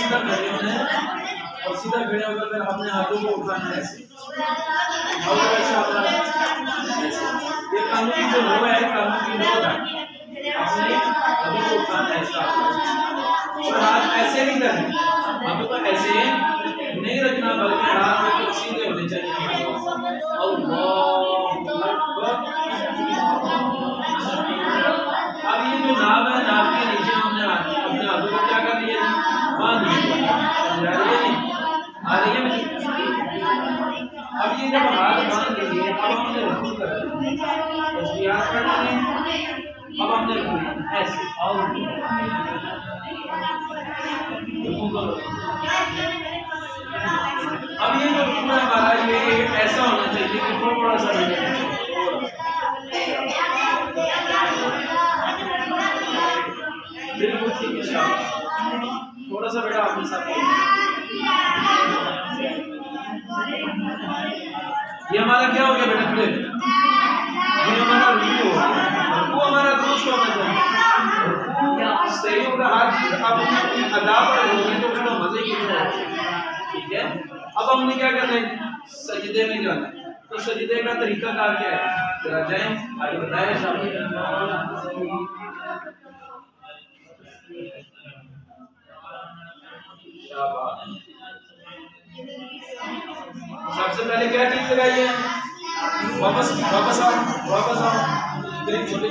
सीधा खड़े होना है और सीधा खड़े होकर फिर अपने हाथों को उठाना है ऐसे। और ऐसे अपना ये कानून जो लो है, कानून की लो है, अपने हाथों को उठाना है ऐसा। और हाथ ऐसे नहीं करने, हाथों को ऐसे नहीं रखना बल्कि हाथ में सीधे होने चाहिए। अब ये जो नाव है, नाव के नीचे हमने अपने हाथों को क्या कर लिया, बांध लिया। आ रही है मुझे? अब ये जब हाथ बांध लिए, अब हमने रुकू करना है, तस्बीहात पढ़ना है। अब हमने रुकू ऐसे और रुकू करो। अब ये जो रुकू है हमारा, ये ऐसा होना चाहिए कि थोड़ा सा बिल्कुल ठीक है। थोड़ा सा बेटा अपने साथ ये हमारा क्या हो गया बेटा प्ले, ये हमारा रुकू हो गया। रुकू हमारा दुरुस्त होना चाहिए, सही होगा। हर चीज अब अपनी अदा पर होगी तो उसका मजे की है, ठीक है। अब हमने क्या करना है, सजदे में जाना है। तो सजदे का तरीका क्या है, जरा जाएं आगे बताएं साहब। सबसे पहले क्या चीज लगाई है, वापस वापस आओ, वापस आओ। छोटे छोटे